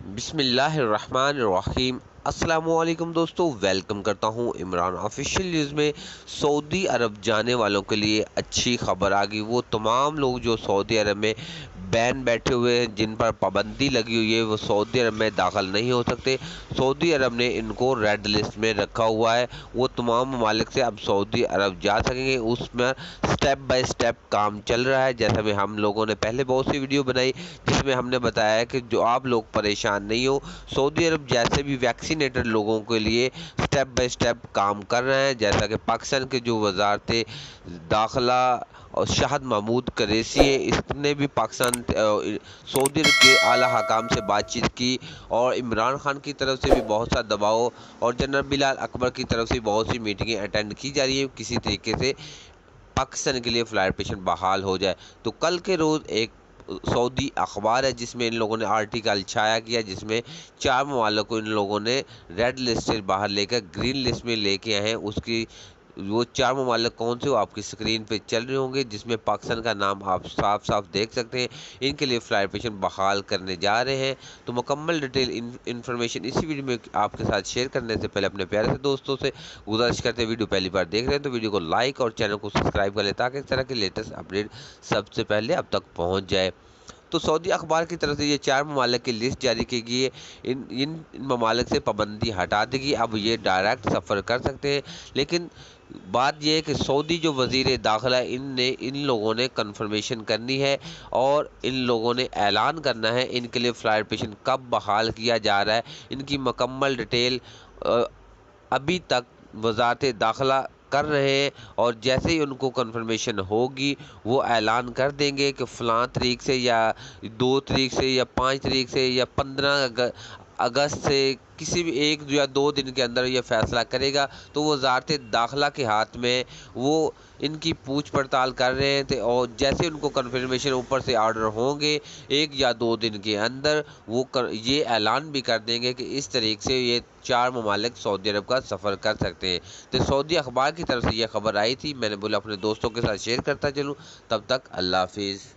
بسم اللہ الرحمن الرحیم۔ السلام علیکم دوستو، ویلکم کرتا ہوں عمران آفیشیل نیوز میں۔ سعودی عرب جانے والوں کے لیے اچھی خبر آ گئی۔ وہ تمام لوگ جو سعودی عرب میں بین بیٹھے ہوئے ہیں، جن پر پابندی لگی ہوئی ہے، وہ سعودی عرب میں داخل نہیں ہو سکتے۔ سعودی عرب نے ان کو ریڈ لسٹ میں رکھا ہوا ہے۔ وہ تمام ممالک سے اب سعودی عرب جا سکیں گے۔ اس میں سٹیپ بائی سٹیپ کام چل رہا ہے، جیسا میں ہم لوگوں نے پہلے بہت سی ویڈیو بنائی جس میں ہم نے بتایا کہ جو آپ لوگ پریشان نہیں ہو، سعودی عرب جیسے بھی ویکسینیٹڈ لوگوں کے لیے سٹیپ بائی سٹیپ کام کر رہے ہیں، جیسا کہ پاکستان کے جو وزارت داخلہ اور شاہد محمود قریشی ہے، اس نے بھی پاکستان سعودی عرب کے اعلیٰ حکام سے بات چیت کی، اور عمران خان کی طرف سے بھی بہت سا دباؤ اور جنرل بلال اکبر کی طرف سے بہت سی میٹنگیں اٹینڈ کی جا رہی ہیں، کسی طریقے سے پاکستان کے لیے فلائٹ پیشن بحال ہو جائے۔ تو کل کے روز ایک سعودی اخبار ہے جس میں ان لوگوں نے آرٹیکل چھایا کیا، جس میں 4 ممالک کو ان لوگوں نے ریڈ لسٹ سے باہر لے کر گرین لسٹ میں لے کے آئے ہیں۔ اس کی وہ 4 ممالک کون سے وہ آپ کی سکرین پہ چل رہے ہوں گے، جس میں پاکستان کا نام آپ صاف صاف دیکھ سکتے ہیں۔ ان کے لیے فلائٹ پیشن بحال کرنے جا رہے ہیں۔ تو مکمل ڈیٹیل انفارمیشن اسی ویڈیو میں آپ کے ساتھ شیئر کرنے سے پہلے اپنے پیارے سے دوستوں سے گزارش کرتے ہیں، ویڈیو پہلی بار دیکھ رہے ہیں تو ویڈیو کو لائک اور چینل کو سبسکرائب کر لیں تاکہ اس طرح کی لیٹسٹ اپڈیٹ سب سے پہلے اب تک پہنچ جائے۔ تو سعودی اخبار کی طرف سے یہ 4 ممالک کی لسٹ جاری کی گئی ہے۔ ان ممالک سے پابندی ہٹا دی گئی، اب یہ ڈائریکٹ سفر کر سکتے ہیں۔ لیکن بات یہ ہے کہ سعودی جو وزیر داخلہ ان لوگوں نے کنفرمیشن کرنی ہے اور ان لوگوں نے اعلان کرنا ہے ان کے لیے فلائٹ پیشن کب بحال کیا جا رہا ہے۔ ان کی مکمل ڈیٹیل ابھی تک وزارت داخلہ کر رہے ہیں، اور جیسے ہی ان کو کنفرمیشن ہوگی وہ اعلان کر دیں گے کہ فلاں تاریخ سے یا 2 تاریخ سے یا 5 تاریخ سے یا 15 اگست سے کسی بھی 1 یا 2 دن کے اندر یہ فیصلہ کرے گا۔ تو وہ وزارت داخلہ کے ہاتھ میں وہ ان کی پوچھ پڑتال کر رہے تھے، اور جیسے ان کو کنفرمیشن اوپر سے آرڈر ہوں گے 1 یا 2 دن کے اندر وہ یہ اعلان بھی کر دیں گے کہ اس طریقے سے یہ 4 ممالک سعودی عرب کا سفر کر سکتے ہیں۔ تو سعودی اخبار کی طرف سے یہ خبر آئی تھی، میں نے بولا اپنے دوستوں کے ساتھ شیئر کرتا چلوں۔ تب تک اللہ حافظ۔